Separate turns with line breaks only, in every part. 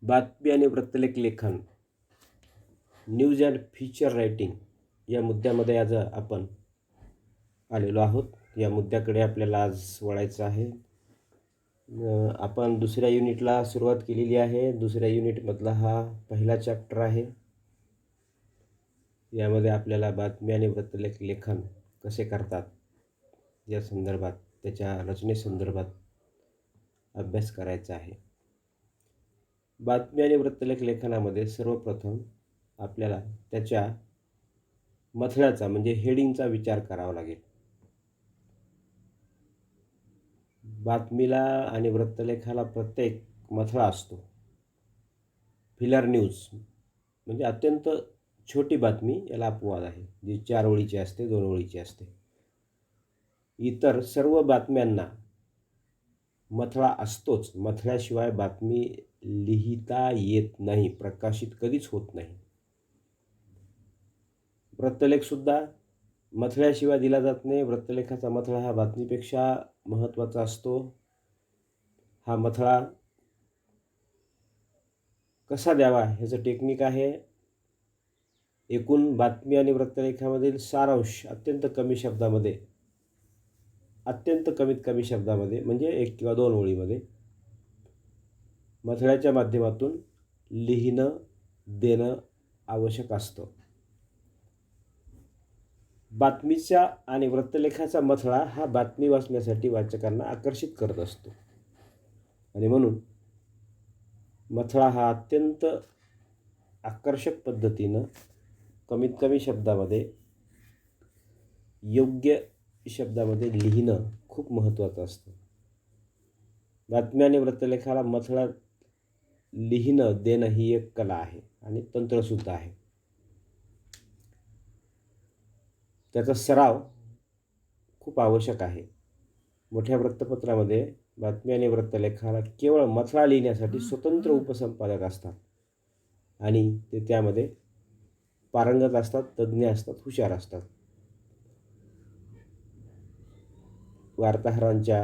बातमी आणि वृत्तलेख लेखन, न्यूज अँड फीचर रायटिंग या मुद्द्यामध्ये आज आपण आलेलो आहोत. या मुद्द्याकडे आपल्याला आज वळायचं आहे. आपण दुसऱ्या युनिटला सुरुवात केलेली आहे. दुसऱ्या युनिटमधला हा पहिला चॅप्टर आहे. यामध्ये आपल्याला बातमी आणि वृत्तलेख लेखन कसे करतात या संदर्भात, त्याच्या रचनेसंदर्भात अभ्यास करायचा आहे. बातमी आणि वृत्तलेख लेखनामध्ये सर्वप्रथम आपल्याला त्याच्या मथळ्याचा म्हणजे हेडिंगचा विचार करावा लागेल. बातमीला आणि वृत्तलेखाला प्रत्येक मथळा असतो. फिलर न्यूज म्हणजे अत्यंत छोटी बातमी, याला अपवाद आहे, जी 4 ओळीची असते, 2 ओळीची असते. इतर सर्व बातम्यांना मथळा असतोच. मथळ्याशिवाय बातमी लिहिता येत नाही, प्रकाशित कधीच होत नाही. वृत्तलेखसुद्धा मथळ्याशिवाय दिला जात नाही. वृत्तलेखाचा मथळा हा बातमीपेक्षा महत्त्वाचा असतो. हा मथळा कसा द्यावा ह्याचं टेक्निक आहे. एकूण बातमी आणि वृत्तलेखामधील सारांश अत्यंत कमीत कमी शब्दामध्ये म्हणजे 1 किंवा 2 ओळीमध्ये मथळ्याच्या माध्यमातून लिहिणं देणं आवश्यक असतं. बातमीचा आणि वृत्तलेखाचा मथळा हा बातमी वाचण्यासाठी वाचकांना आकर्षित करत असतो आणि म्हणून मथळा हा अत्यंत आकर्षक पद्धतीनं कमीत कमी शब्दामध्ये, योग्य शब्दामध्ये लिहिणं खूप महत्त्वाचं असतं. बातमी आणि वृत्तलेखाला मथळा लिहिणं देणं ही एक कला आहे आणि तंत्रसुद्धा आहे. त्याचा सराव खूप आवश्यक आहे. मोठ्या वृत्तपत्रामध्ये बातमी आणि वृत्तलेखाला केवळ मथळा लिहिण्यासाठी स्वतंत्र उपसंपादक असतात आणि ते त्यामध्ये पारंगत असतात, तज्ज्ञ असतात, हुशार असतात. वार्ताहरांच्या,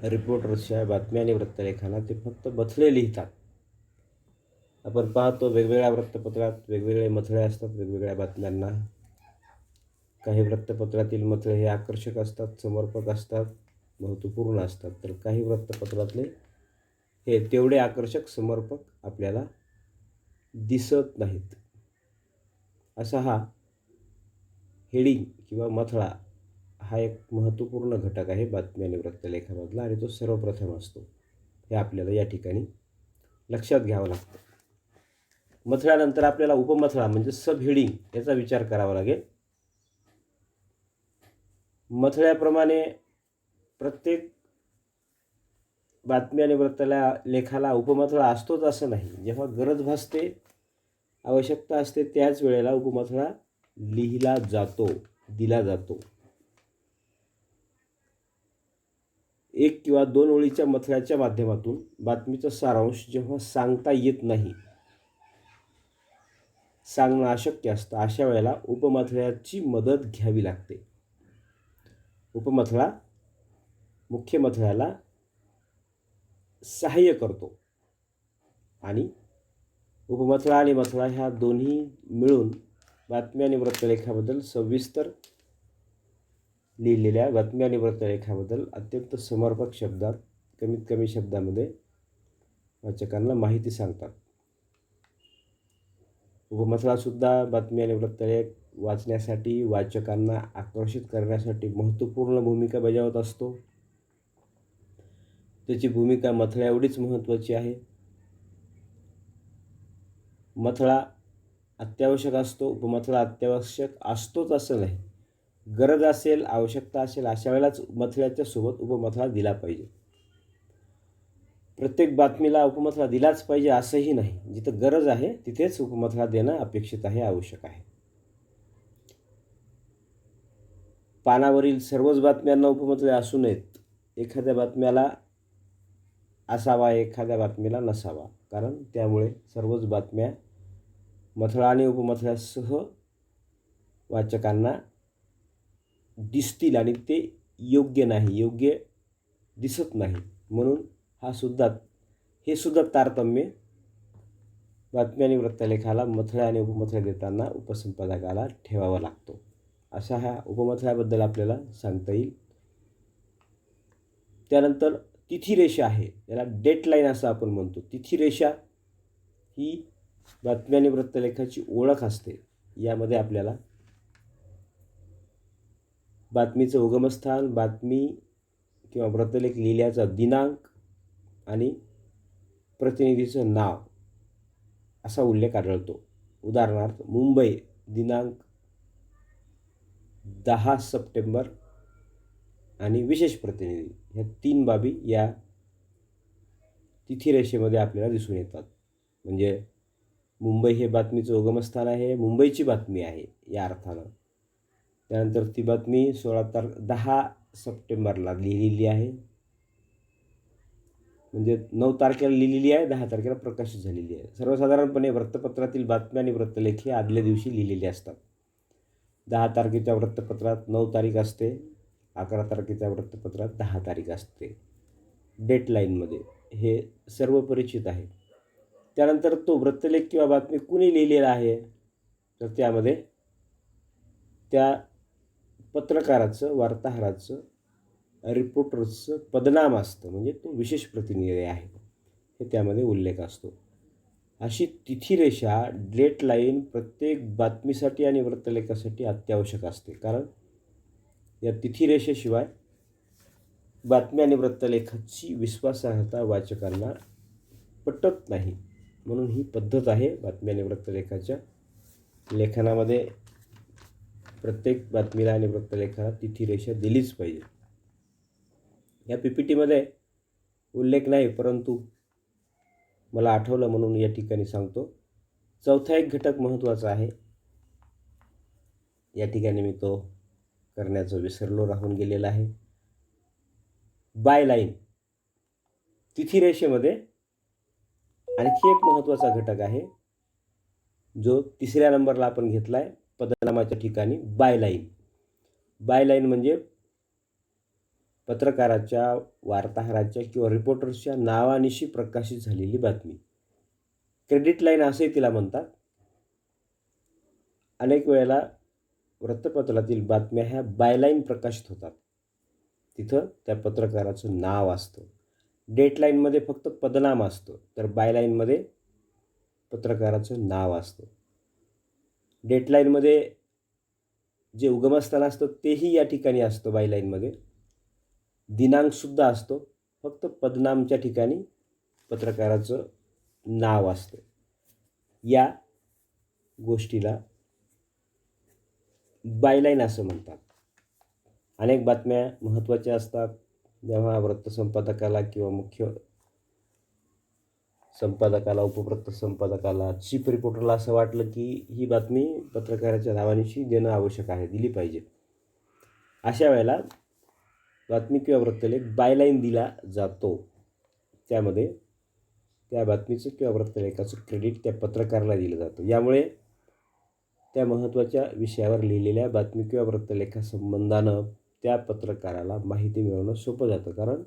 रिपोर्टर्सच्या बातमी आणि वृत्तलेखाला ते फक्त मथळे लिहितात. आपण पाहतो वेगवेगळ्या वृत्तपत्रात वेगवेगळे मथळे असतात वेगवेगळ्या बातम्यांना. काही वृत्तपत्रातील मथळे हे आकर्षक असतात, समर्पक असतात, महत्त्वपूर्ण असतात, तर काही वृत्तपत्रातले हे तेवढे आकर्षक, समर्पक आपल्याला दिसत नाहीत. असा हा हेडिंग किंवा मथळा हा एक महत्त्वपूर्ण घटक आहे बातमी आणि वृत्तलेखामधला आणि तो सर्वप्रथम असतो. हे आपल्याला या ठिकाणी लक्षात घ्यावं लागतं. मथळ्यानंतर आपल्याला उपमथळा म्हणजे सब हेडिंग याचा विचार करावा लागेल. मथळ्याप्रमाणे प्रत्येक बातमी आणि वृत्तलेखाला उपमथळा असतोच असं नाही. जेव्हा गरज भासते, आवश्यकता असते, त्याच वेळेला उपमथळा लिहिला जातो, दिला जातो. 1 किंवा 2 ओळीच्या मथळ्याच्या माध्यमातून बातमीचा सारांश जेव्हा सांगता येत नाही, सांगणं अशक्य असतं, अशा वेळेला उपमथळ्याची मदत घ्यावी लागते. उपमथळा मुख्य मथळ्याला सहाय्य करतो आणि उपमथळा आणि मथळा ह्या दोन्ही मिळून बातमी आणि वृत्तलेखाबद्दल सविस्तर लिहिलेल्या बातमी आणि वृत्तलेखाबद्दल अत्यंत समर्पक शब्दात, कमीत कमी शब्दामध्ये वाचकांना माहिती सांगतात. उपमथळासुद्धा बातमी आणि वृत्तलेख वाचण्यासाठी, वाचकांना आकर्षित करण्यासाठी महत्त्वपूर्ण भूमिका बजावत असतो. त्याची भूमिका मथळा एवढीच महत्त्वाची आहे. मथळा अत्यावश्यक असतो, उपमथळा अत्यावश्यक असतोच असं नाही. गरज असेल, आवश्यकता असेल, अशा वेळेलाच मथळ्याच्या सोबत उपमथळा दिला पाहिजे. प्रत्येक बातमीला उपमथळा दिलाच पाहिजे असंही नाही. जिथं गरज आहे तिथेच उपमथळा देणं अपेक्षित आहे, आवश्यक आहे. पानावरील सर्वच बातम्यांना उपमथळे असू नयेत. एखाद्या बातम्याला असावा, एखाद्या बातमीला नसावा, कारण त्यामुळे सर्वच बातम्या मथळा आणि उपमथळ्यासह वाचकांना दिसतील आणि ते योग्य नाही, योग्य दिसत नाही. म्हणून हा सुद्धा हे सुद्धा तारतम्य बातमी आणि वृत्तलेखाला मथळ्या आणि उपमथळ्या देताना उपसंपादकाला ठेवावा लागतो. अशा ह्या उपमथळ्याबद्दल आपल्याला सांगता येईल. त्यानंतर तिथिरेषा आहे, याला डेटलाईन असं आपण म्हणतो. तिथिरेषा ही बातमी आणि वृत्तलेखाची ओळख असते. यामध्ये आपल्याला बातमीचं उगमस्थान, बातमी किंवा वृत्तलेख लिहिल्याचा दिनांक आणि प्रतिनिधीचं नाव असा उल्लेख आढळतो. उदाहरणार्थ मुंबई दिनांक 10 सप्टेंबर आणि विशेष प्रतिनिधी, ह्या 3 बाबी या तिथिरेषेमध्ये आपल्याला दिसून येतात. म्हणजे मुंबई हे बातमीचं उगमस्थान आहे, मुंबईची बातमी आहे या अर्थानं. त्यानंतर ती बातमी 10 सप्टेंबरला लिहिलेली आहे, म्हणजे 9 तारखेला लिहिलेली आहे, 10 तारखेला प्रकाशित झालेली आहे. सर्वसाधारणपणे वृत्तपत्रातील बातम्या आणि वृत्तलेख हे आदल्या दिवशी लिहिलेले असतात. 10 तारखेच्या वृत्तपत्रात 9 तारीख असते, 11 तारखेच्या वृत्तपत्रात 10 तारीख असते. डेटलाईनमध्ये हे सर्व परिचित आहे. त्यानंतर तो वृत्तलेख किंवा बातमी कुणी लिहिलेला आहे, तर त्यामध्ये त्या पत्रकाराचं, वार्ताहराचं, रिपोर्टरचं पदनाम असतं, म्हणजे तो विशेष प्रतिनिधी आहे हे त्यामध्ये उल्लेख असतो. अशी तिथिरेषा, डेटलाईन प्रत्येक बातमीसाठी आणि वृत्तलेखासाठी अत्यावश्यक असते. कारण या तिथिरेषेशिवाय बातमी आणि वृत्तलेखाची विश्वासार्हता वाचकांना पटत नाही. म्हणून ही पद्धत आहे बातमी आणि वृत्तलेखाच्या लेखनामध्ये. प्रत्येक बातमीला आणि वृत्तलेखाला तिथिरेषा दिलीच पाहिजे. या PPTमध्ये उल्लेख नाही, परंतु मला आठवलं म्हणून या ठिकाणी सांगतो. चौथा एक घटक महत्त्वाचा आहे, या ठिकाणी मी तो करण्याचं विसरलो, राहून गेलेला आहे. बायलाईन तिथिरेषेमध्ये आणखी एक महत्त्वाचा घटक आहे, जो 3ऱ्या नंबरला आपण घेतला आहे पदनामाच्या ठिकाणी. बायलाईन. बायलाईन म्हणजे पत्रकाराच्या, वार्ताहराच्या किंवा रिपोर्टर्सच्या नावानिशी प्रकाशित झालेली बातमी. क्रेडिट लाईन असे तिला म्हणतात. अनेक वेळेला वृत्तपत्रातील बातम्या ह्या बायलाईन प्रकाशित होतात, तिथं त्या पत्रकाराचं नाव असतं. डेटलाईनमध्ये फक्त पदनाम असतं, तर बायलाईनमध्ये पत्रकाराचं नाव असतं. डेटलाईनमध्ये जे उगमस्थान असतं तेही या ठिकाणी असतं, बायलाईनमध्ये दिनांकसुद्धा असतो, फक्त पदनामच्या ठिकाणी पत्रकाराचं नाव असतं. या गोष्टीला बायलाईन असं म्हणतात. अनेक बातम्या महत्त्वाच्या असतात, जेव्हा वृत्तसंपादकाला किंवा मुख्य संपादकाला, उपवृत्त संपादकाला, चीफ रिपोर्टरला असं वाटलं की ही बातमी पत्रकाराच्या नावानिशी देणं आवश्यक आहे, दिली पाहिजे. अशा वेळेला बातमी किंवा वृत्तलेख बायलाईन दिला जातो. त्यामध्ये त्या बातमीचं किंवा वृत्तलेखाचं क्रेडिट त्या पत्रकाराला दिलं जातं. यामुळे त्या महत्त्वाच्या विषयावर लिहिलेल्या बातमी किंवा वृत्तलेखासंबंधानं त्या पत्रकाराला माहिती मिळवणं सोपं जातं. कारण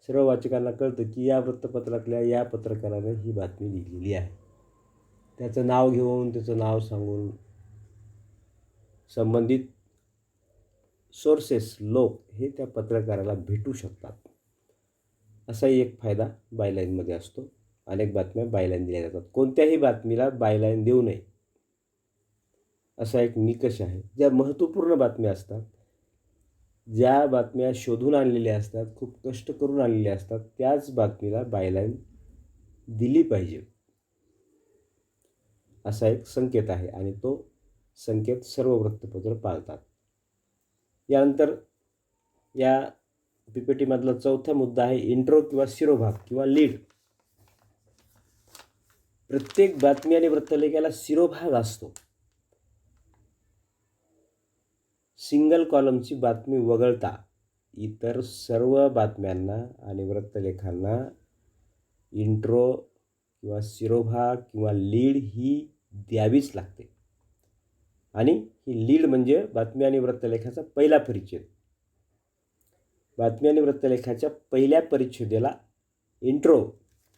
सर्व वाचकांना कळतं की या वृत्तपत्रातल्या या पत्रकाराने ही बातमी लिहिलेली आहे. त्याचं नाव घेऊन, त्याचं नाव सांगून संबंधित सोर्सेस, लोक हे त्या पत्रकाराला भेटू शकतात. असाही एक फायदा बायलाईनमध्ये असतो. अनेक बातम्या बायलाईन दिल्या जातात. कोणत्याही बातमीला बायलाईन देऊ नये असा एक निकष आहे. ज्या महत्त्वपूर्ण बातम्या असतात, ज्या बातम्या शोधून आणलेल्या असतात, खूप कष्ट करून आणलेल्या असतात, त्याच बातमीला बायलाईन दिली पाहिजे असा एक संकेत आहे, आणि तो संकेत सर्व वृत्तपत्र पाळतात. यानंतर या PPTमधला चौथा मुद्दा आहे इंट्रो किंवा शिरोभाग किंवा लीड. प्रत्येक बातमी आणि वृत्तलेखाला शिरोभाग असतो. सिंगल कॉलमची बातमी वगळता इतर सर्व बातम्यांना आणि वृत्तलेखांना इंट्रो किंवा शिरोभाग किंवा लीड ही द्यावीच लागते. आणि ही लीड म्हणजे बातमी आणि वृत्तलेखाचा पहिला परिच्छेद. बातमी आणि वृत्तलेखाच्या पहिल्या परिच्छेदाला इंट्रो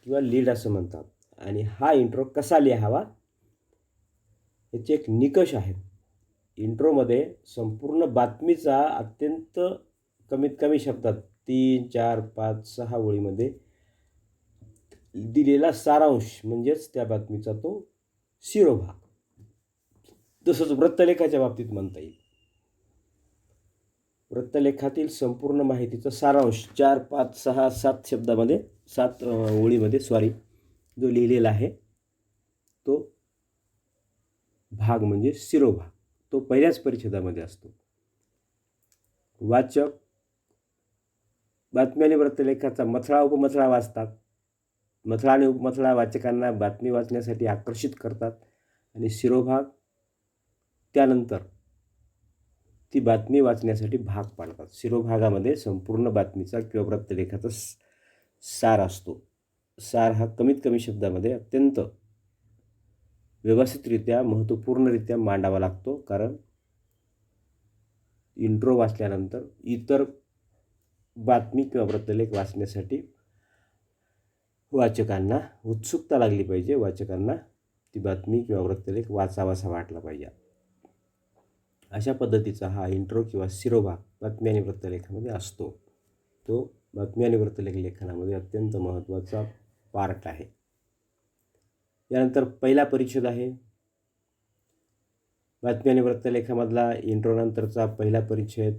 किंवा लीड असं म्हणतात. आणि हा इंट्रो कसा लिहावा याचे एक निकष आहेत. इंट्रोमध्ये संपूर्ण बातमीचा अत्यंत कमीत कमी शब्दात 3, 4, 5, 6 ओळीमध्ये दिलेला सारांश म्हणजेच त्या बातमीचा तो शिरोभाग. तसंच वृत्तलेखाच्या बाबतीत म्हणता येईल. वृत्तलेखातील संपूर्ण माहितीचा सारांश 4, 5, 6, 7 शब्दामध्ये 7 ओळीमध्ये जो लिहिलेला आहे तो भाग म्हणजे शिरोभाग. तो पहिल्याच परिच्छेदामध्ये असतो. वाचक बातमी आणि वृत्तलेखाचा मथळा उपमथळा वाचतात. मथळा आणि उपमथळा वाचकांना बातमी वाचण्यासाठी आकर्षित करतात आणि शिरोभाग त्यानंतर ती बातमी वाचण्यासाठी भाग पाडतात. शिरोभागामध्ये संपूर्ण बातमीचा किंवा वृत्तलेखाचा सार असतो. सार हा कमीत कमी शब्दामध्ये अत्यंत व्यवस्थितरित्या महत्त्वपूर्णरित्या मांडावा लागतो, कारण इंट्रो वाचल्यानंतर इतर बातमी किंवा वृत्तलेख वाचण्यासाठी वाचकांना उत्सुकता लागली पाहिजे. वाचकांना ती बातमी किंवा वृत्तलेख वाचावासा वाटला पाहिजे. अशा पद्धतीचा हा इंट्रो किंवा शिरोभाग बातमी आणि वृत्तलेखामध्ये असतो. तो बातमी आणि वृत्तलेख लेखनामध्ये अत्यंत महत्त्वाचा पार्ट आहे. यानंतर पहिला परिच्छेद आहे. बातमी आणि वृत्तलेखामधला इंट्रोनंतरचा पहिला परिच्छेद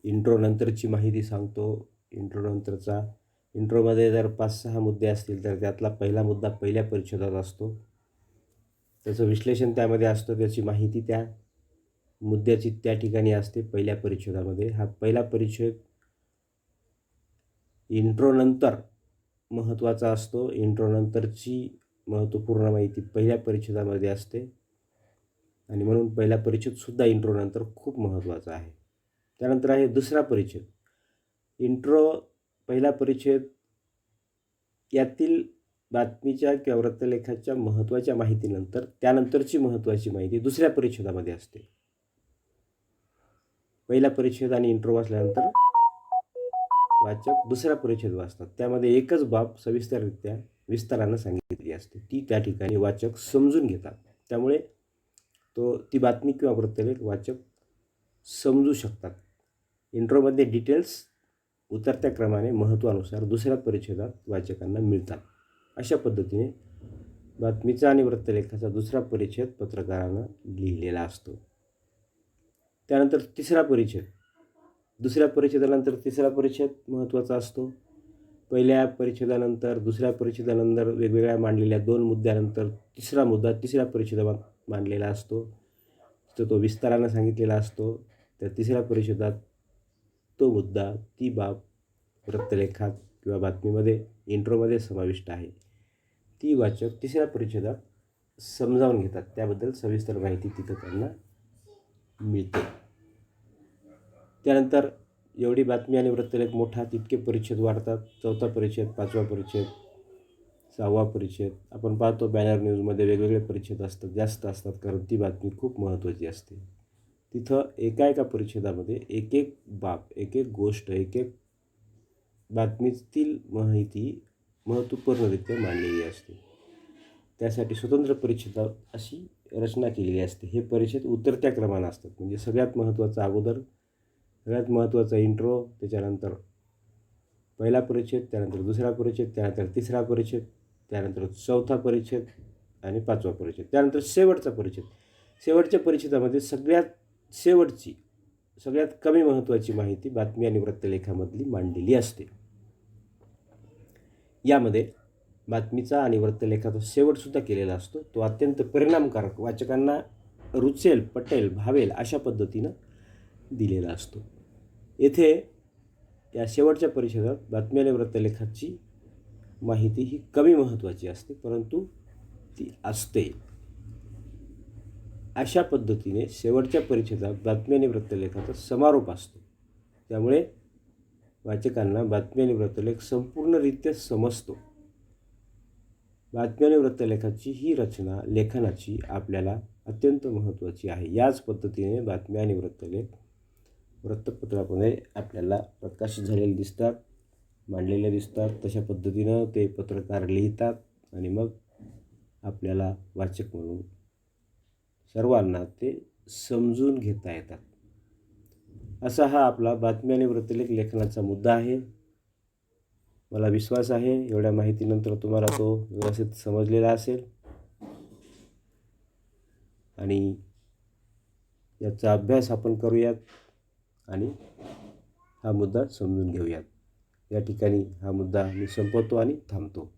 इंट्रोनंतरची माहिती सांगतो. इंट्रोमध्ये जर 5-6 मुद्दे असतील तर त्यातला पहिला मुद्दा पहिल्या परिच्छेदात असतो. त्याचं विश्लेषण त्यामध्ये असतं. त्याची माहिती त्या मुद्द्याची त्या ठिकाणी असते पहिल्या परिच्छेदामध्ये. हा पहिला परिच्छेद इंट्रोनंतर महत्त्वाचा असतो. इंट्रोनंतरची महत्त्वपूर्ण माहिती पहिल्या परिच्छेदामध्ये असते आणि म्हणून पहिला परिच्छेदसुद्धा इंट्रोनंतर खूप महत्त्वाचा आहे. त्यानंतर आहे दुसरा परिच्छेद. इंट्रो पहिला परिच्छेद यातील बातमीच्या किंवा वृत्तलेखाच्या महत्त्वाच्या माहितीनंतर त्यानंतरची महत्त्वाची माहिती दुसऱ्या परिच्छेदामध्ये असते. पहिला परिच्छेद आणि इंट्रो वाचल्यानंतर वाचक दुसरा परिच्छेद वाचतात. त्यामध्ये एकच बाब सविस्तररित्या विस्तारानं सांगितली असते. ती त्या ठिकाणी वाचक समजून घेतात. त्यामुळे ती बातमी किंवा वृत्तलेख वाचक समजू शकतात. इंट्रोमध्ये डिटेल्स उतरत्या क्रमाने महत्त्वानुसार दुसऱ्या परिच्छेदात वाचकांना मिळतात. अशा पद्धतीने बातमीचा आणि वृत्तलेखाचा दुसरा परिच्छेद पत्रकारानं लिहिलेला असतो. त्यानंतर तिसरा परिच्छेद. दुसऱ्या परिच्छेदानंतर तिसरा परिच्छेद महत्त्वाचा असतो. पहिल्या परिच्छेदानंतर दुसऱ्या परिच्छेदानंतर वेगवेगळ्या मांडलेल्या 2 मुद्द्यानंतर तिसरा मुद्दा तिसऱ्या परिच्छेदात मांडलेला असतो. तो विस्तारानं सांगितलेला असतो. त्या तिसऱ्या परिच्छेदात तो मुद्दा, ती बाब वृत्तलेखात किंवा बातमीमध्ये इंट्रोमध्ये समाविष्ट आहे. ती वाचक तिसऱ्या परिच्छेदात समजावून घेतात. त्याबद्दल सविस्तर माहिती तिथं त्यांना मिळते. त्यानंतर एवढी बातमी आणि वृत्तलेख मोठा तितके परिच्छेद वाढतात. 4था परिच्छेद, 5वा परिच्छेद, 6वा परिच्छेद. आपण पाहतो बॅनर न्यूजमध्ये वेगवेगळे परिच्छेद असतात, जास्त असतात, कारण ती बातमी खूप महत्त्वाची असते. तिथं एका परिच्छेदामध्ये एक बाब, एक गोष्ट, एक बातमीतील माहिती महत्त्वपूर्णरित्या मांडलेली असते. त्यासाठी स्वतंत्र परिच्छेद अशी रचना केलेली असते. हे परिच्छेद उतरत्या क्रमानं असतात. म्हणजे सगळ्यात महत्त्वाचा अगोदर, सगळ्यात महत्त्वाचा इंट्रो, त्याच्यानंतर पहिला परिच्छेद, त्यानंतर दुसरा परिच्छेद, त्यानंतर तिसरा परिच्छेद, त्यानंतर 4था परिच्छेद आणि 5वा परिच्छेद, त्यानंतर शेवटचा परिच्छेद. शेवटच्या परिच्छेदामध्ये सगळ्यात कमी महत्त्वाची माहिती बातमी आणि वृत्तलेखामधली मांडलेली असते. यामध्ये बातमीचा आणि वृत्तलेखाचा शेवटसुद्धा केलेला असतो. तो अत्यंत परिणामकारक, वाचकांना रुचेल, पटेल, भावेल अशा पद्धतीनं दिलेला असतो. येथे या शेवटच्या परिच्छेदात बातमी आणि वृत्तलेखाची माहिती ही कमी महत्त्वाची असते, परंतु ती असते. अशा पद्धतीने शेवटच्या परिच्छेदात बातमी आणि वृत्तलेखाचा समारोप असतो. त्यामुळे वाचकांना बातमी आणि वृत्तलेख संपूर्णरित्या समजतो. बातमी आणि वृत्तलेखाची ही रचना लेखनाची आपल्याला अत्यंत महत्त्वाची आहे. याच पद्धतीने बातमी आणि वृत्तलेख वृत्तपत्रामध्ये आपल्याला प्रकाशित झालेले दिसतात. मांडलेले दिसतात तशा पद्धतीनं ते पत्रकार लिहितात आणि मग आपल्याला वाचक म्हणून सर्वांना ते समजून घेता येतात। असा हा आपला बातमी आणि वृत्तलेख लेखनाचा मुद्दा आहे। मला विश्वास आहे एवढ्या माहितीनंतर तुम्हाला तो व्यवस्थित समजलेला असेल आणि याचा अभ्यास आपण करूयात आणि हा मुद्दा समजून घेऊयात। या ठिकाणी हा मुद्दा मी संपवतो आणि थांबतो।